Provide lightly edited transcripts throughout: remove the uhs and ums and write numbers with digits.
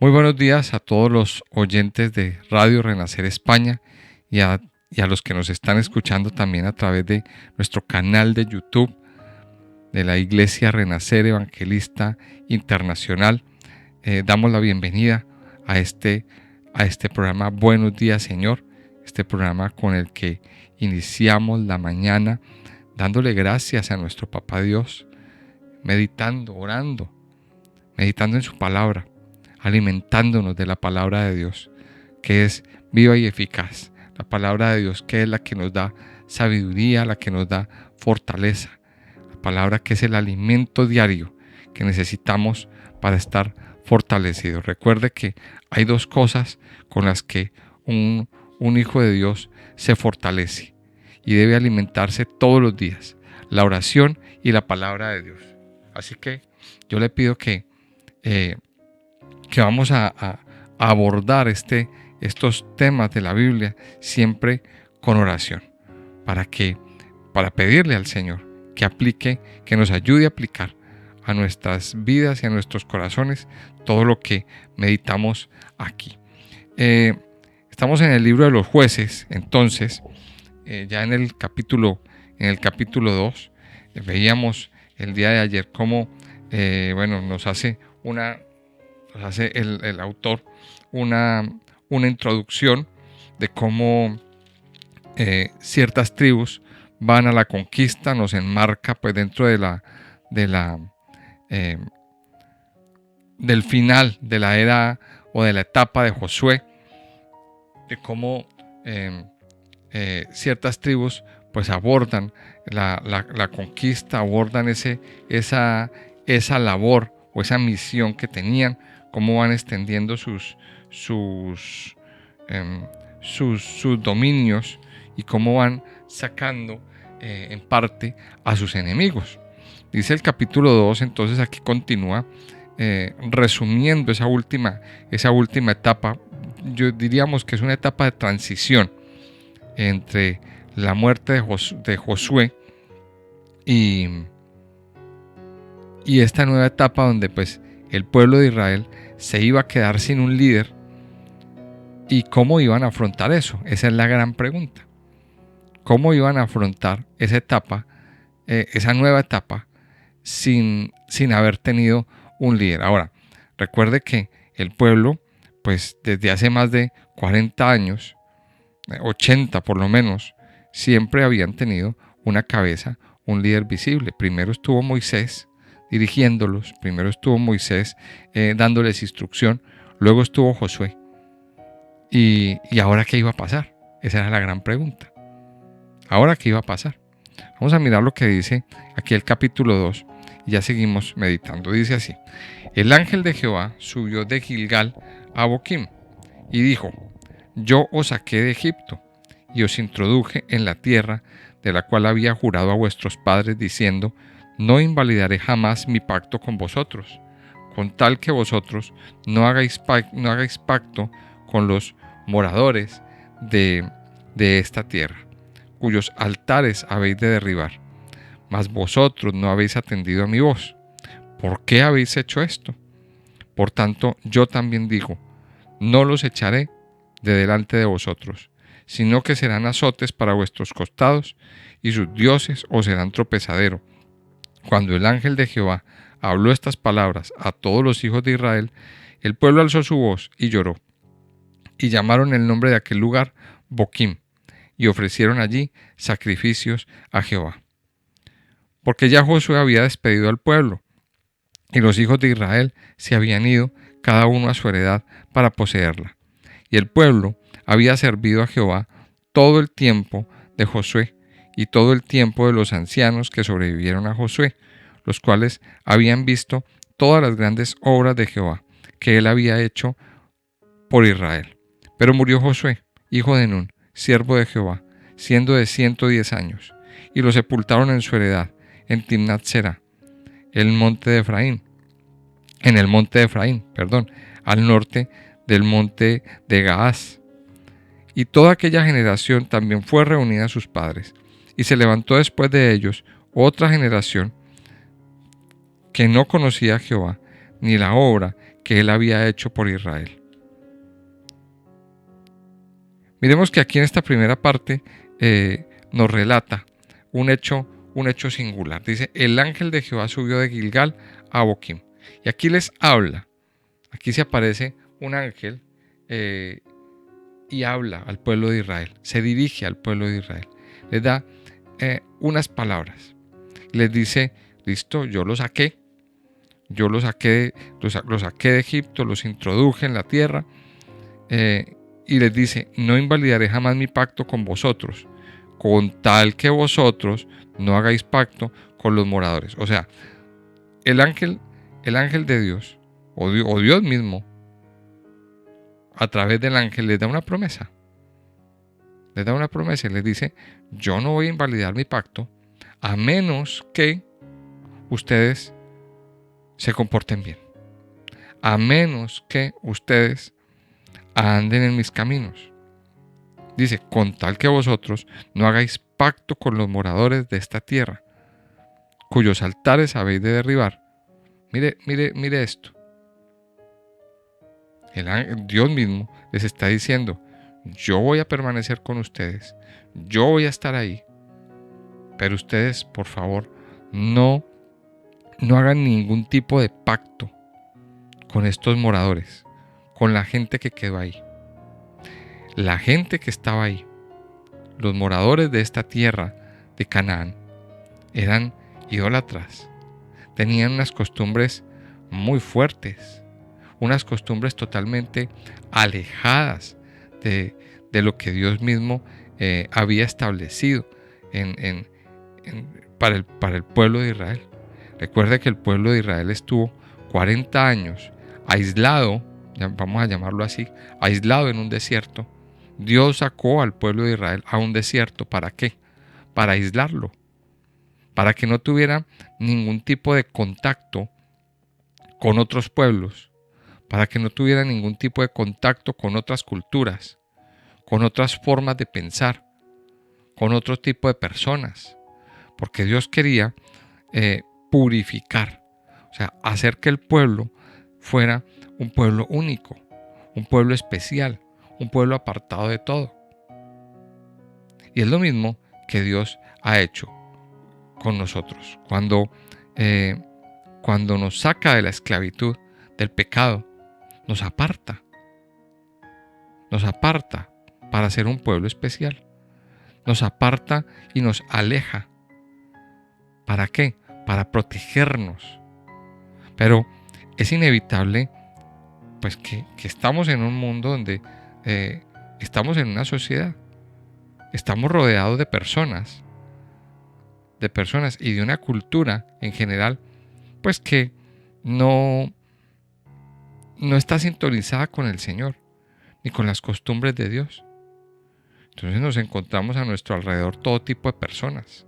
Muy buenos días a todos los oyentes de Radio Renacer España y a los que nos están escuchando también a través de nuestro canal de YouTube de la Iglesia Renacer Evangelista Internacional. Damos la bienvenida a este programa Buenos Días, Señor, este programa con el que iniciamos la mañana dándole gracias a nuestro Papá Dios, meditando, orando, meditando en su palabra, alimentándonos de la palabra de Dios, que es viva y eficaz. La palabra de Dios, que es la que nos da sabiduría, la que nos da fortaleza. La palabra que es el alimento diario que necesitamos para estar fortalecidos. Recuerde que hay dos cosas con las que un hijo de Dios se fortalece y debe alimentarse todos los días: la oración y la palabra de Dios. Así que yo le pido que vamos a abordar estos temas de la Biblia siempre con oración, para pedirle al Señor que nos ayude a aplicar a nuestras vidas y a nuestros corazones todo lo que meditamos aquí. Estamos en el libro de los Jueces, entonces, ya en el capítulo 2, veíamos el día de ayer cómo nos hace el autor una introducción de cómo ciertas tribus van a la conquista. Nos enmarca pues dentro del final de la era o de la etapa de Josué, de cómo ciertas tribus pues abordan la conquista, abordan esa labor o esa misión que tenían, cómo van extendiendo sus dominios y cómo van sacando en parte a sus enemigos. Dice el capítulo 2, entonces aquí continúa resumiendo esa última etapa. Yo diríamos que es una etapa de transición entre la muerte de Josué y esta nueva etapa donde pues el pueblo de Israel se iba a quedar sin un líder. ¿Y cómo iban a afrontar eso? Esa es la gran pregunta. ¿Cómo iban a afrontar esa etapa, esa nueva etapa, sin haber tenido un líder? Ahora, recuerde que el pueblo, pues desde hace más de 40 años, 80 por lo menos, siempre habían tenido una cabeza, un líder visible. Primero estuvo Moisés dirigiéndolos, primero estuvo Moisés dándoles instrucción, luego estuvo Josué. ¿Y ahora qué iba a pasar? Esa era la gran pregunta. ¿Ahora qué iba a pasar? Vamos a mirar lo que dice aquí el capítulo 2 y ya seguimos meditando. Dice así: el ángel de Jehová subió de Gilgal a Boquim y dijo: yo os saqué de Egipto y os introduje en la tierra de la cual había jurado a vuestros padres, diciendo: no invalidaré jamás mi pacto con vosotros, con tal que vosotros no hagáis pacto con los moradores de esta tierra, cuyos altares habéis de derribar. Mas vosotros no habéis atendido a mi voz. ¿Por qué habéis hecho esto? Por tanto, yo también digo: no los echaré de delante de vosotros, sino que serán azotes para vuestros costados, y sus dioses os serán tropezadero. Cuando el ángel de Jehová habló estas palabras a todos los hijos de Israel, el pueblo alzó su voz y lloró, y llamaron el nombre de aquel lugar Boquim, y ofrecieron allí sacrificios a Jehová. Porque ya Josué había despedido al pueblo, y los hijos de Israel se habían ido cada uno a su heredad para poseerla. Y el pueblo había servido a Jehová todo el tiempo de Josué y todo el tiempo de los ancianos que sobrevivieron a Josué, los cuales habían visto todas las grandes obras de Jehová que él había hecho por Israel. Pero murió Josué, hijo de Nun, siervo de Jehová, siendo de 110 años, y lo sepultaron en su heredad, en Timnat Será, en el monte de Efraín, al norte del monte de Gaás. Y toda aquella generación también fue reunida a sus padres, y se levantó después de ellos otra generación que no conocía a Jehová, ni la obra que él había hecho por Israel. Miremos que aquí en esta primera parte nos relata un hecho singular. Dice, el ángel de Jehová subió de Gilgal a Boquim. Y aquí les habla, aquí se aparece un ángel y habla al pueblo de Israel, se dirige al pueblo de Israel, les da unas palabras, les dice, listo, yo los saqué de Egipto, los introduje en la tierra, y les dice, no invalidaré jamás mi pacto con vosotros, con tal que vosotros no hagáis pacto con los moradores. O sea, el ángel de Dios, o Dios mismo, a través del ángel les da una promesa. Les da una promesa y les dice, yo no voy a invalidar mi pacto a menos que ustedes se comporten bien. A menos que ustedes anden en mis caminos. Dice, con tal que vosotros no hagáis pacto con los moradores de esta tierra, cuyos altares habéis de derribar. Mire esto. Dios mismo les está diciendo, yo voy a permanecer con ustedes, yo voy a estar ahí, pero ustedes, por favor, no hagan ningún tipo de pacto con estos moradores, con la gente que quedó ahí. La gente que estaba ahí, los moradores de esta tierra de Canaán, eran idólatras, tenían unas costumbres muy fuertes, unas costumbres totalmente alejadas de lo que Dios mismo había establecido para el pueblo de Israel. Recuerde que el pueblo de Israel estuvo 40 años aislado, vamos a llamarlo así, aislado en un desierto. Dios sacó al pueblo de Israel a un desierto. ¿Para qué? Para aislarlo, para que no tuviera ningún tipo de contacto con otros pueblos, para que no tuviera ningún tipo de contacto con otras culturas, con otras formas de pensar, con otro tipo de personas, porque Dios quería purificar, o sea, hacer que el pueblo fuera un pueblo único, un pueblo especial, un pueblo apartado de todo. Y es lo mismo que Dios ha hecho con nosotros. Cuando nos saca de la esclavitud, del pecado, nos aparta para ser un pueblo especial. Nos aparta y nos aleja. ¿Para qué? Para protegernos. Pero es inevitable pues que estamos en un mundo donde estamos en una sociedad. Estamos rodeados de personas y de una cultura en general, pues que no está sintonizada con el Señor ni con las costumbres de Dios. Entonces nos encontramos a nuestro alrededor todo tipo de personas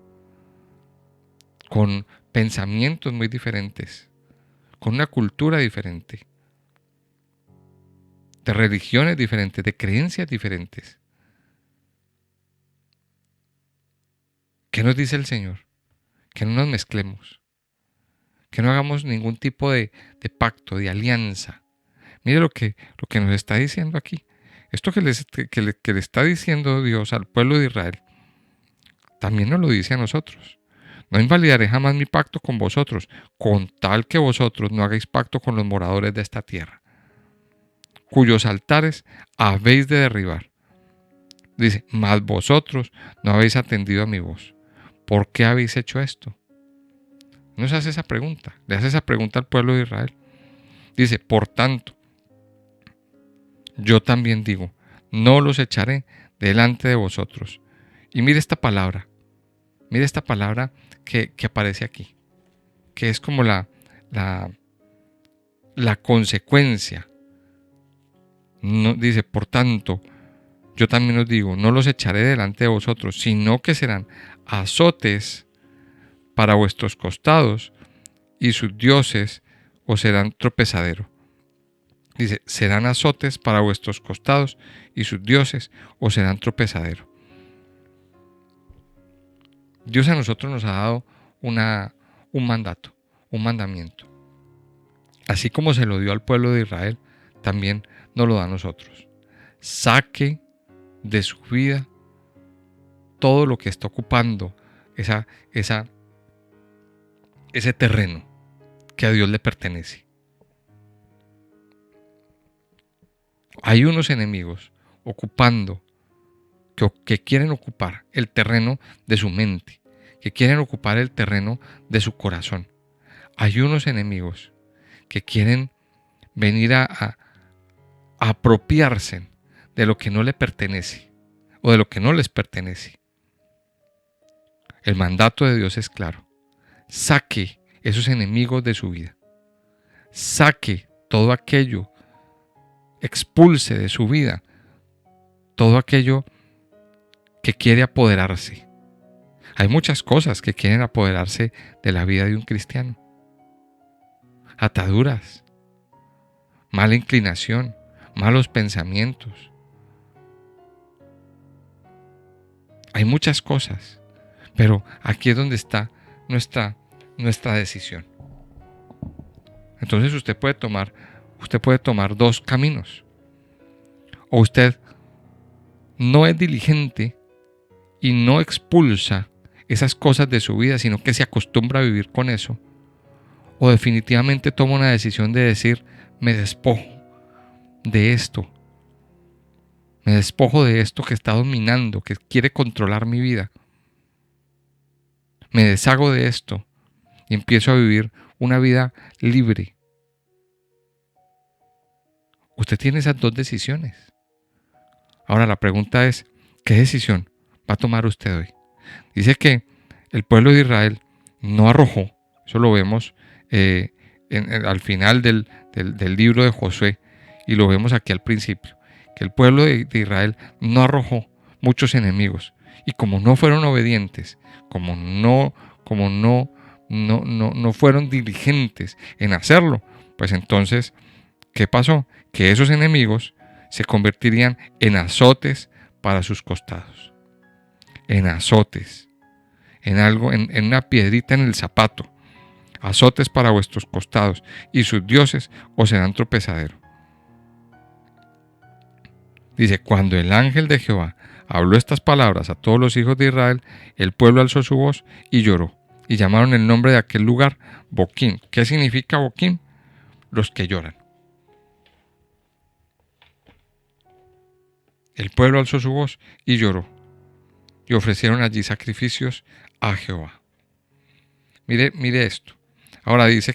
con pensamientos muy diferentes, con una cultura diferente, de religiones diferentes, de creencias diferentes. ¿Qué nos dice el Señor? Que no nos mezclemos, que no hagamos ningún tipo de pacto, de alianza. Mire lo que nos está diciendo aquí. Esto que le está diciendo Dios al pueblo de Israel, también nos lo dice a nosotros. No invalidaré jamás mi pacto con vosotros, con tal que vosotros no hagáis pacto con los moradores de esta tierra, cuyos altares habéis de derribar. Dice, mas vosotros no habéis atendido a mi voz. ¿Por qué habéis hecho esto? No se hace esa pregunta, le hace esa pregunta al pueblo de Israel. Dice, por tanto, yo también digo, no los echaré delante de vosotros. Y mire esta palabra que aparece aquí, que es como la consecuencia. No, dice, por tanto, yo también os digo, no los echaré delante de vosotros, sino que serán azotes para vuestros costados y sus dioses os serán tropezadero. Dice, serán azotes para vuestros costados y sus dioses os serán tropezadero. Dios a nosotros nos ha dado un mandato, un mandamiento. así como se lo dio al pueblo de Israel, también nos lo da a nosotros. Saque de su vida todo lo que está ocupando ese terreno que a Dios le pertenece. Hay unos enemigos ocupando, que quieren ocupar el terreno de su mente, que quieren ocupar el terreno de su corazón. Hay unos enemigos que quieren venir a apropiarse de lo que no le pertenece o de lo que no les pertenece. El mandato de Dios es claro. Saque esos enemigos de su vida. Saque todo aquello, expulse de su vida todo aquello que quiere apoderarse. Hay muchas cosas que quieren apoderarse de la vida de un cristiano. Ataduras, mala inclinación, malos pensamientos. Hay muchas cosas, pero aquí es donde está nuestra decisión. Entonces usted puede tomar dos caminos. O usted no es diligente y no expulsa esas cosas de su vida, sino que se acostumbra a vivir con eso. O definitivamente toma una decisión de decir, me despojo de esto. Me despojo de esto que está dominando, que quiere controlar mi vida. Me deshago de esto y empiezo a vivir una vida libre. Usted tiene esas dos decisiones. Ahora la pregunta es, ¿qué decisión va a tomar usted hoy? Dice que el pueblo de Israel no arrojó, eso lo vemos al final del libro de Josué y lo vemos aquí al principio, que el pueblo de Israel no arrojó muchos enemigos y como no fueron obedientes, como no fueron diligentes en hacerlo, pues entonces, ¿qué pasó? Que esos enemigos se convertirían en azotes para sus costados, en azotes, en algo, en una piedrita en el zapato, azotes para vuestros costados, y sus dioses os serán tropezadero. Dice, cuando el ángel de Jehová habló estas palabras a todos los hijos de Israel, el pueblo alzó su voz y lloró, y llamaron el nombre de aquel lugar Boquim. ¿Qué significa Boquim? Los que lloran. El pueblo alzó su voz y lloró, y ofrecieron allí sacrificios a Jehová. Mire esto. Ahora dice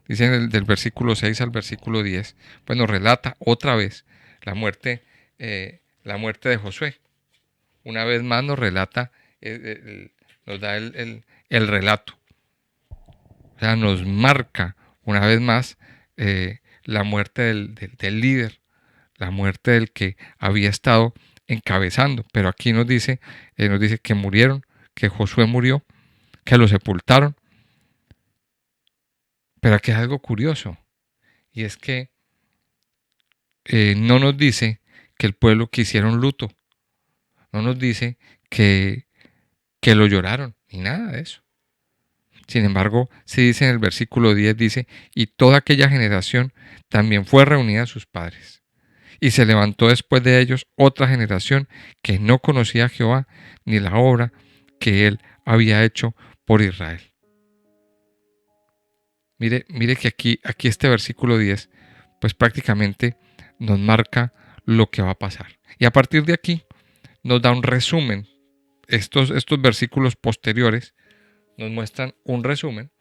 del versículo 6 al versículo 10, pues nos relata otra vez la muerte de Josué. Una vez más nos relata, nos da el relato. O sea, nos marca una vez más la muerte del líder, la muerte del que había estado encabezando. Pero aquí nos dice que murieron, que Josué murió, que lo sepultaron. Pero aquí hay algo curioso, y es que no nos dice que el pueblo que hicieron luto, no nos dice que lo lloraron, ni nada de eso. Sin embargo, se dice en el versículo 10, dice, y toda aquella generación también fue reunida a sus padres. Y se levantó después de ellos otra generación que no conocía a Jehová ni la obra que él había hecho por Israel. Mire que aquí este versículo 10, pues prácticamente nos marca lo que va a pasar. Y a partir de aquí nos da un resumen. Estos versículos posteriores nos muestran un resumen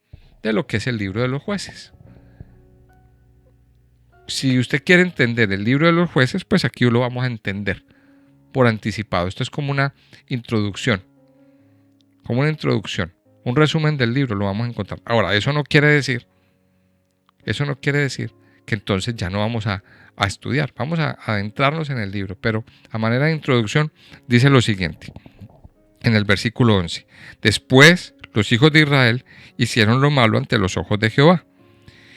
de lo que es el libro de los jueces. Si usted quiere entender el libro de los jueces, pues aquí lo vamos a entender por anticipado. Esto es como una introducción. Un resumen del libro lo vamos a encontrar. Ahora, eso no quiere decir que entonces ya no vamos a estudiar. Vamos a adentrarnos en el libro, pero a manera de introducción dice lo siguiente, en el versículo 11. Después los hijos de Israel hicieron lo malo ante los ojos de Jehová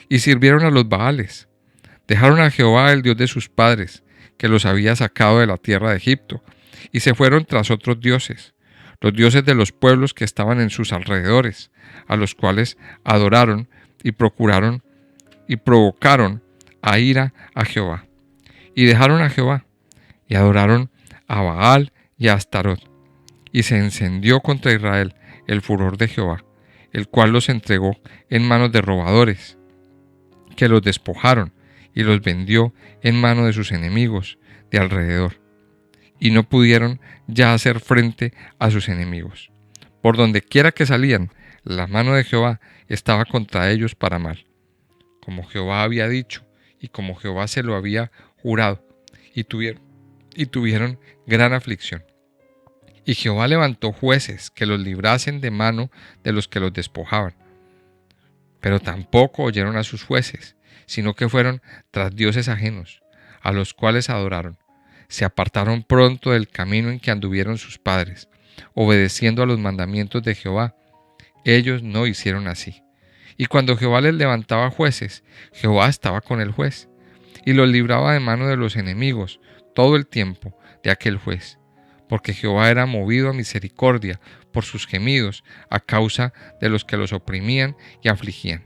y sirvieron a los Baales. Dejaron a Jehová, el Dios de sus padres, que los había sacado de la tierra de Egipto, y se fueron tras otros dioses, los dioses de los pueblos que estaban en sus alrededores, a los cuales adoraron y procuraron y provocaron a ira a Jehová. Y dejaron a Jehová y adoraron a Baal y a Astarot. Y se encendió contra Israel el furor de Jehová, el cual los entregó en manos de robadores, que los despojaron y los vendió en mano de sus enemigos de alrededor. Y no pudieron ya hacer frente a sus enemigos. Por donde quiera que salían, la mano de Jehová estaba contra ellos para mal, como Jehová había dicho y como Jehová se lo había jurado, y tuvieron gran aflicción. Y Jehová levantó jueces que los librasen de mano de los que los despojaban. Pero tampoco oyeron a sus jueces, sino que fueron tras dioses ajenos, a los cuales adoraron. Se apartaron pronto del camino en que anduvieron sus padres, obedeciendo a los mandamientos de Jehová. Ellos no hicieron así. Y cuando Jehová les levantaba jueces, Jehová estaba con el juez, y los libraba de mano de los enemigos todo el tiempo de aquel juez, porque Jehová era movido a misericordia por sus gemidos a causa de los que los oprimían y afligían.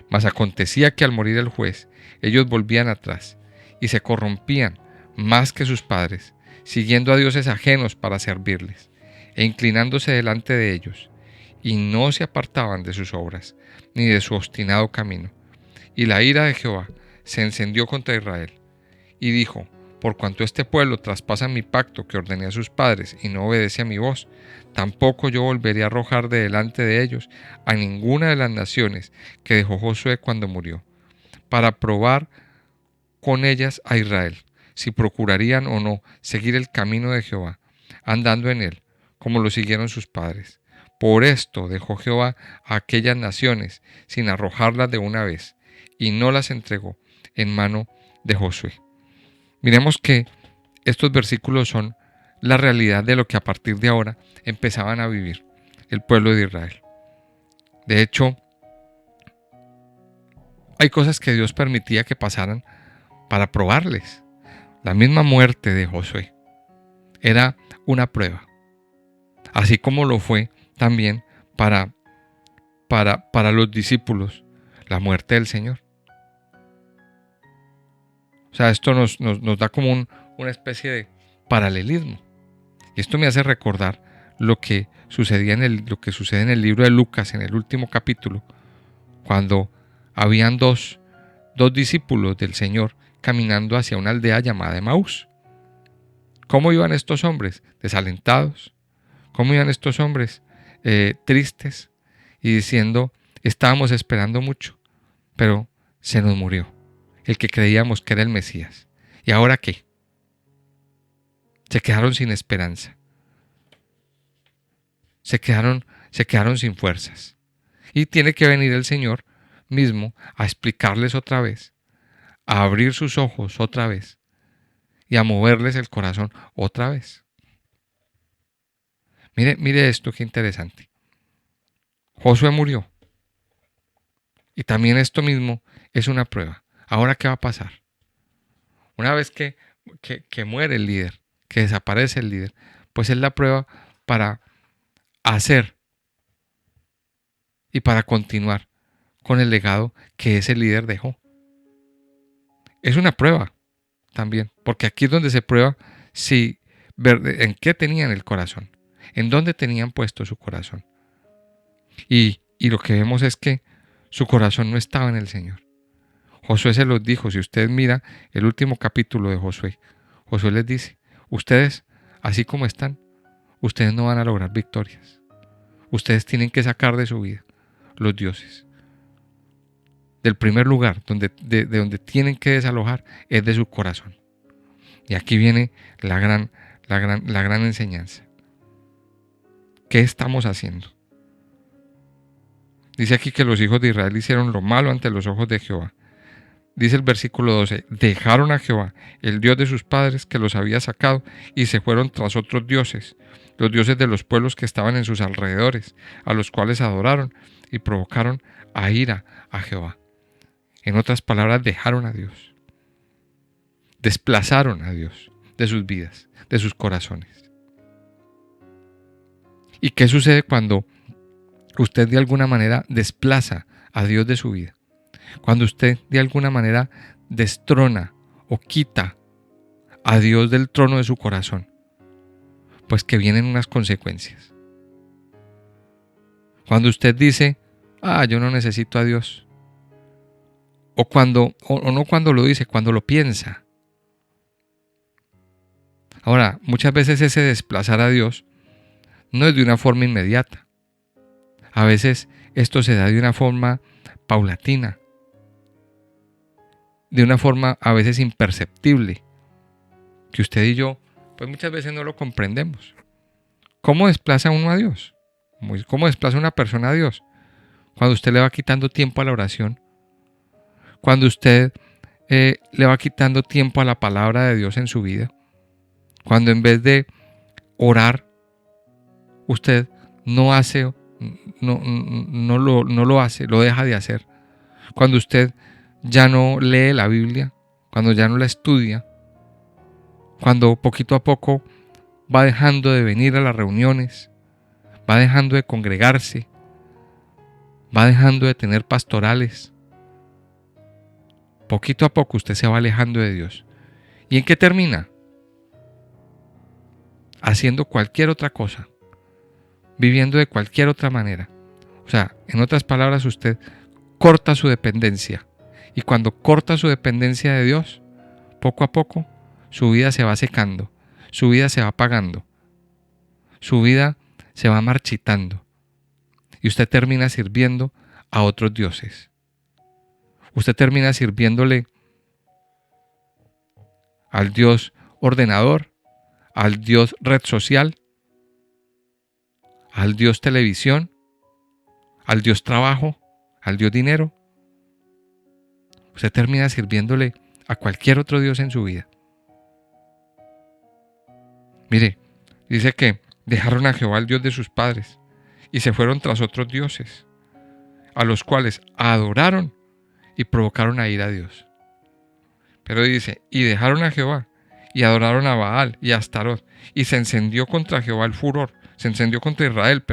Mas acontecía que al morir el juez, ellos volvían atrás y se corrompían más que sus padres, siguiendo a dioses ajenos para servirles, e inclinándose delante de ellos, y no se apartaban de sus obras, ni de su obstinado camino. Y la ira de Jehová se encendió contra Israel, y dijo: por cuanto este pueblo traspasa mi pacto que ordené a sus padres y no obedece a mi voz, tampoco yo volveré a arrojar de delante de ellos a ninguna de las naciones que dejó Josué cuando murió, para probar con ellas a Israel, si procurarían o no seguir el camino de Jehová, andando en él, como lo siguieron sus padres. Por esto dejó Jehová a aquellas naciones sin arrojarlas de una vez, y no las entregó en mano de Josué. Miremos que estos versículos son la realidad de lo que a partir de ahora empezaban a vivir el pueblo de Israel. De hecho, hay cosas que Dios permitía que pasaran para probarles. La misma muerte de Josué era una prueba, así como lo fue también para los discípulos la muerte del Señor. O sea, esto nos da como una especie de paralelismo. Y esto me hace recordar lo que sucede en el libro de Lucas, en el último capítulo, cuando habían dos discípulos del Señor caminando hacia una aldea llamada Emaús. ¿Cómo iban estos hombres? Desalentados. ¿Cómo iban estos hombres? Tristes y diciendo: estábamos esperando mucho, pero se nos murió el que creíamos que era el Mesías. ¿Y ahora qué? Se quedaron sin esperanza. Se quedaron sin fuerzas. Y tiene que venir el Señor mismo a explicarles otra vez, a abrir sus ojos otra vez y a moverles el corazón otra vez. Mire esto, qué interesante. Josué murió. Y también esto mismo es una prueba. ¿Ahora qué va a pasar? Una vez que muere el líder, que desaparece el líder, pues es la prueba para hacer y para continuar con el legado que ese líder dejó. Es una prueba también, porque aquí es donde se prueba en qué tenían el corazón, en dónde tenían puesto su corazón. Y lo que vemos es que su corazón no estaba en el Señor. Josué se los dijo. Si usted mira el último capítulo de Josué, Josué les dice: ustedes, así como están, ustedes no van a lograr victorias. Ustedes tienen que sacar de su vida los dioses. Del primer lugar de donde tienen que desalojar es de su corazón. Y aquí viene la gran enseñanza. ¿Qué estamos haciendo? Dice aquí que los hijos de Israel hicieron lo malo ante los ojos de Jehová. Dice el versículo 12: dejaron a Jehová, el Dios de sus padres, que los había sacado, y se fueron tras otros dioses, los dioses de los pueblos que estaban en sus alrededores, a los cuales adoraron y provocaron a ira a Jehová. En otras palabras, dejaron a Dios. Desplazaron a Dios de sus vidas, de sus corazones. ¿Y qué sucede cuando usted de alguna manera desplaza a Dios de su vida? Cuando usted de alguna manera destrona o quita a Dios del trono de su corazón, pues que vienen unas consecuencias. Cuando usted dice, yo no necesito a Dios, o no cuando lo dice, cuando lo piensa. Ahora, muchas veces ese desplazar a Dios no es de una forma inmediata. A veces esto se da de una forma paulatina, de una forma a veces imperceptible, que usted y yo, pues muchas veces no lo comprendemos. ¿Cómo desplaza uno a Dios? ¿Cómo desplaza una persona a Dios? Cuando usted le va quitando tiempo a la oración, cuando usted le va quitando tiempo a la palabra de Dios en su vida, cuando en vez de orar, usted no hace, no lo hace, lo deja de hacer. Cuando usted ya no lee la Biblia, cuando ya no la estudia, cuando poquito a poco va dejando de venir a las reuniones, va dejando de congregarse, va dejando de tener pastorales. Poquito a poco usted se va alejando de Dios. ¿Y en qué termina? Haciendo cualquier otra cosa, viviendo de cualquier otra manera. O sea, en otras palabras, usted corta su dependencia. Y cuando corta su dependencia de Dios, poco a poco, su vida se va secando, su vida se va apagando, su vida se va marchitando. Y usted termina sirviendo a otros dioses. Usted termina sirviéndole al Dios ordenador, al Dios red social, al Dios televisión, al Dios trabajo, al Dios dinero. Usted termina sirviéndole a cualquier otro Dios en su vida. Mire, dice que dejaron a Jehová, el Dios de sus padres, y se fueron tras otros dioses, a los cuales adoraron y provocaron a ir a Dios. Pero dice, y dejaron a Jehová, y adoraron a Baal y a Astarot, y se encendió contra Jehová el furor, se encendió contra Israel,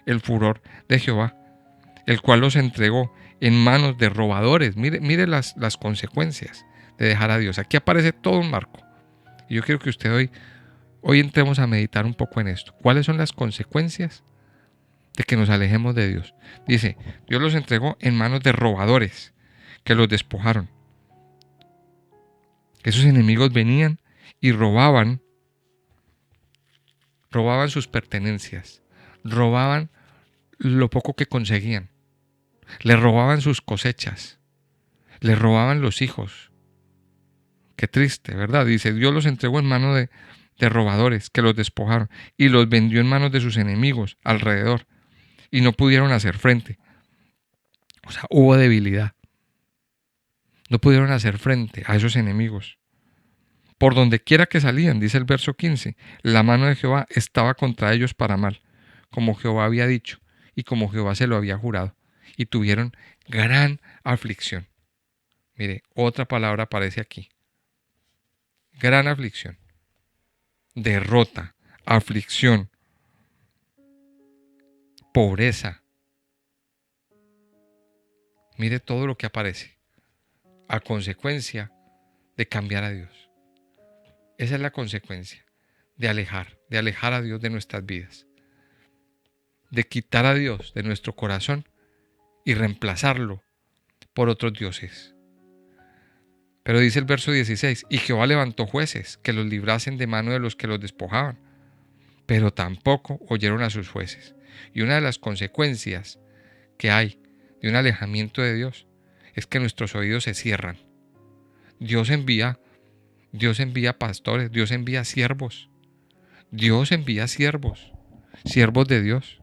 el furor de Jehová, el cual los entregó en manos de robadores. Mire las consecuencias de dejar a Dios. Aquí aparece todo un marco. Y yo quiero que usted hoy entremos a meditar un poco en esto. ¿Cuáles son las consecuencias de que nos alejemos de Dios? Dice, Dios los entregó en manos de robadores que los despojaron. Esos enemigos venían y robaban sus pertenencias, robaban lo poco que conseguían, le robaban sus cosechas, le robaban los hijos. Qué triste, ¿verdad? Dice, Dios los entregó en manos de robadores que los despojaron y los vendió en manos de sus enemigos alrededor y no pudieron hacer frente. O sea, hubo debilidad. No pudieron hacer frente a esos enemigos. Por donde quiera que salían, dice el verso 15, la mano de Jehová estaba contra ellos para mal, como Jehová había dicho y como Jehová se lo había jurado, y tuvieron gran aflicción. Mire, otra palabra aparece aquí. Gran aflicción, derrota, aflicción, pobreza. Mire todo lo que aparece a consecuencia de cambiar a Dios. Esa es la consecuencia de alejar a Dios de nuestras vidas, de quitar a Dios de nuestro corazón y reemplazarlo por otros dioses. Pero dice el verso 16, y Jehová levantó jueces que los librasen de mano de los que los despojaban, pero tampoco oyeron a sus jueces. Y una de las consecuencias que hay de un alejamiento de Dios es que nuestros oídos se cierran. Dios envía pastores, Dios envía siervos, siervos de Dios,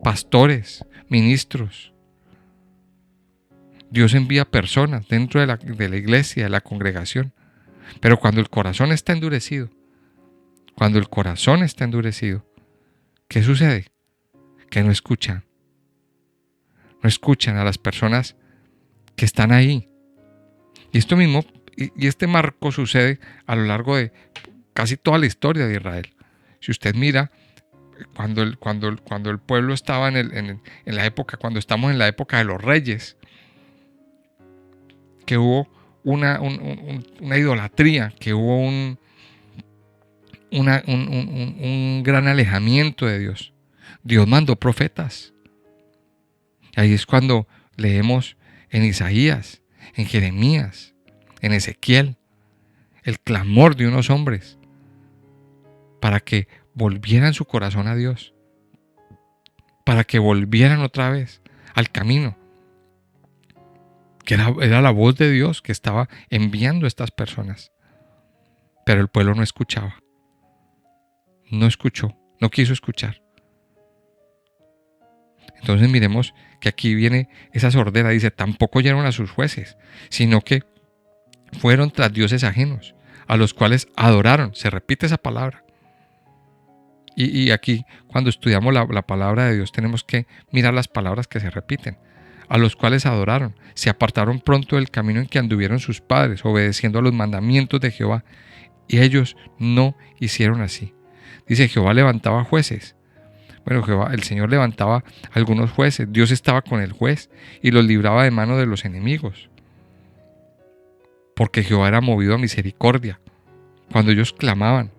pastores, ministros. Dios envía personas dentro de la iglesia, de la congregación. Pero cuando el corazón está endurecido, ¿qué sucede? Que no escuchan a las personas que están ahí. Y esto mismo, y este marco sucede a lo largo de casi toda la historia de Israel. Si usted mira, cuando el pueblo estaba en la época, cuando estamos en la época de los reyes, que hubo una idolatría, que hubo un gran alejamiento de Dios. Dios mandó profetas. Ahí es cuando leemos en Isaías, en Jeremías, en Ezequiel, el clamor de unos hombres para que volvieran su corazón a Dios, para que volvieran otra vez al camino, que era la voz de Dios que estaba enviando a estas personas. Pero el pueblo no escuchaba, no escuchó, no quiso escuchar. Entonces miremos que aquí viene esa sordera, dice, tampoco oyeron a sus jueces, sino que fueron tras dioses ajenos, a los cuales adoraron. Se repite esa palabra. Y aquí, cuando estudiamos la palabra de Dios, tenemos que mirar las palabras que se repiten. A los cuales adoraron, se apartaron pronto del camino en que anduvieron sus padres, obedeciendo a los mandamientos de Jehová, y ellos no hicieron así. Dice, Jehová levantaba jueces. Bueno, el Señor levantaba algunos jueces. Dios estaba con el juez y los libraba de mano de los enemigos. Porque Jehová era movido a misericordia cuando ellos clamaban,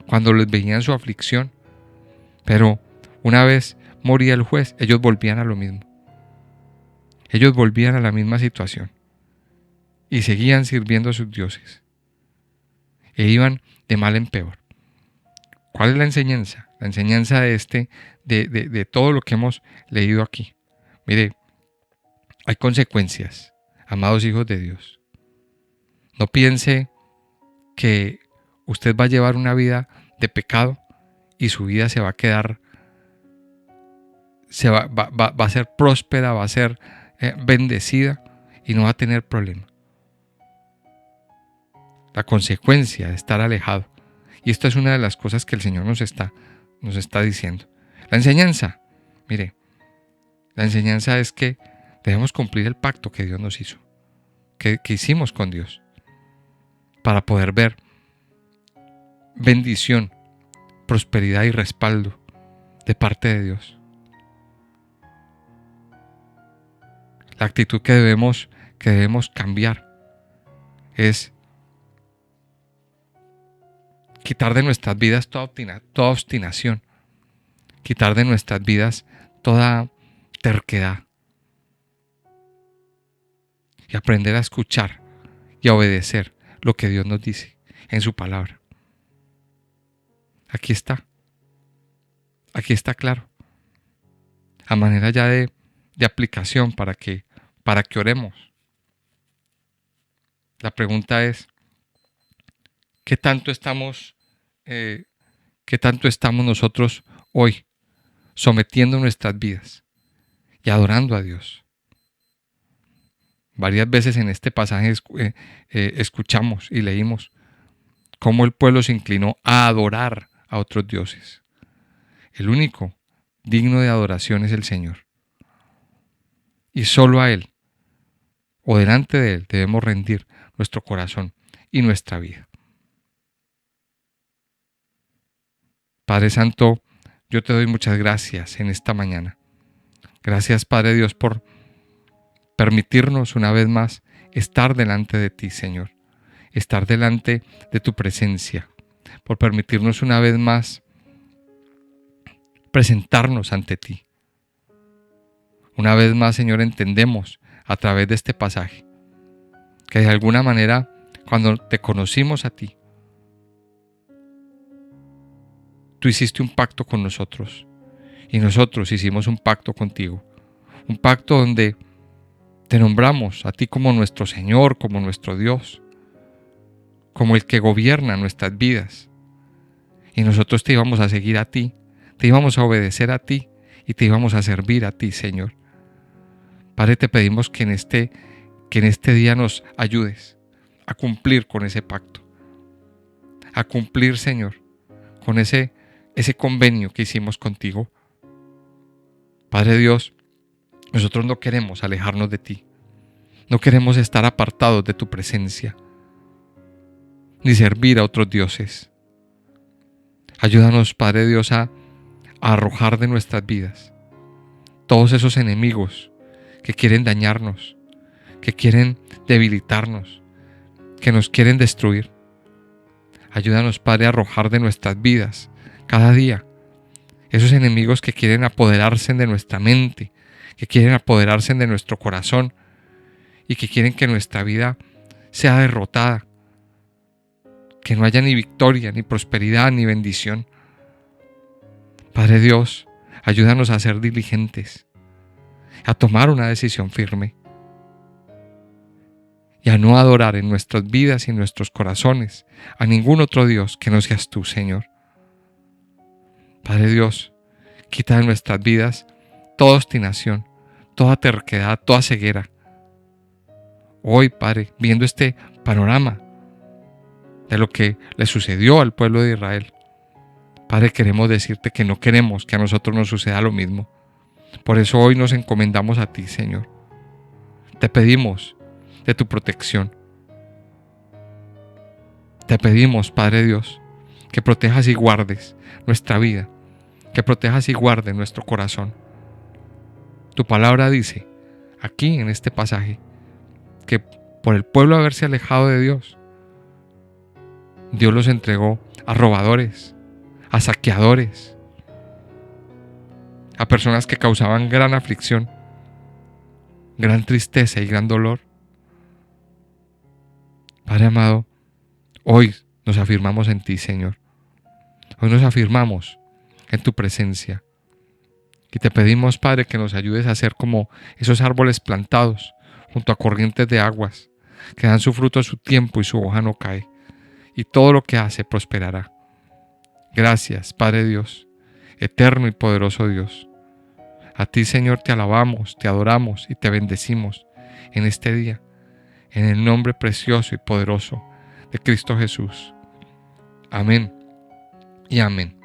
cuando les veían su aflicción. Pero una vez moría el juez, ellos volvían a lo mismo. Ellos volvían a la misma situación y seguían sirviendo a sus dioses. E iban de mal en peor. ¿Cuál es la enseñanza? La enseñanza de todo lo que hemos leído aquí. Mire, hay consecuencias, amados hijos de Dios. No piense que usted va a llevar una vida de pecado y su vida se va a quedar, va a ser próspera, va a ser bendecida y no va a tener problema. La consecuencia de estar alejado. Y esto es una de las cosas que el Señor nos está diciendo. La enseñanza, mire, la enseñanza es que debemos cumplir el pacto que Dios nos hizo, que hicimos con Dios, para poder ver bendición, prosperidad y respaldo de parte de Dios. La actitud que debemos cambiar es quitar de nuestras vidas toda obstinación, quitar de nuestras vidas toda terquedad y aprender a escuchar y a obedecer lo que Dios nos dice en su palabra. Aquí está claro, a manera ya de aplicación para que oremos. La pregunta es, ¿qué tanto estamos nosotros hoy sometiendo nuestras vidas y adorando a Dios? Varias veces en este pasaje escuchamos y leímos cómo el pueblo se inclinó a adorar a otros dioses. El único digno de adoración es el Señor. Y solo a Él, o delante de Él, debemos rendir nuestro corazón y nuestra vida. Padre Santo, yo te doy muchas gracias en esta mañana. Gracias, Padre Dios, por permitirnos una vez más estar delante de ti, Señor. Estar delante de tu presencia. Por permitirnos una vez más presentarnos ante ti. Una vez más, Señor, entendemos a través de este pasaje que de alguna manera, cuando te conocimos a ti, tú hiciste un pacto con nosotros y nosotros hicimos un pacto contigo. Un pacto donde te nombramos a ti como nuestro Señor, como nuestro Dios, como el que gobierna nuestras vidas. Y nosotros te íbamos a seguir a ti, te íbamos a obedecer a ti y te íbamos a servir a ti, Señor. Padre, te pedimos que en este día nos ayudes a cumplir con ese pacto, a cumplir, Señor, con ese convenio que hicimos contigo. Padre Dios, nosotros no queremos alejarnos de ti, no queremos estar apartados de tu presencia, ni servir a otros dioses. Ayúdanos, Padre Dios, a arrojar de nuestras vidas todos esos enemigos que quieren dañarnos, que quieren debilitarnos, que nos quieren destruir. Ayúdanos, Padre, a arrojar de nuestras vidas cada día esos enemigos que quieren apoderarse de nuestra mente, que quieren apoderarse de nuestro corazón y que quieren que nuestra vida sea derrotada, que no haya ni victoria, ni prosperidad, ni bendición. Padre Dios, ayúdanos a ser diligentes, a tomar una decisión firme y a no adorar en nuestras vidas y en nuestros corazones a ningún otro Dios que no seas tú, Señor. Padre Dios, quita de nuestras vidas toda obstinación, toda terquedad, toda ceguera. Hoy, Padre, viendo este panorama de lo que le sucedió al pueblo de Israel, Padre, queremos decirte que no queremos que a nosotros nos suceda lo mismo. Por eso hoy nos encomendamos a ti, Señor. Te pedimos de tu protección. Te pedimos, Padre Dios, que protejas y guardes nuestra vida, que protejas y guardes nuestro corazón. Tu palabra dice, aquí en este pasaje, que por el pueblo haberse alejado de Dios, Dios los entregó a robadores, a saqueadores, a personas que causaban gran aflicción, gran tristeza y gran dolor. Padre amado, hoy nos afirmamos en ti, Señor. Hoy nos afirmamos en tu presencia. Y te pedimos, Padre, que nos ayudes a ser como esos árboles plantados junto a corrientes de aguas, que dan su fruto a su tiempo y su hoja no cae, y todo lo que hace prosperará. Gracias, Padre Dios, eterno y poderoso Dios. A ti, Señor, te alabamos, te adoramos y te bendecimos en este día, en el nombre precioso y poderoso de Cristo Jesús. Amén y amén.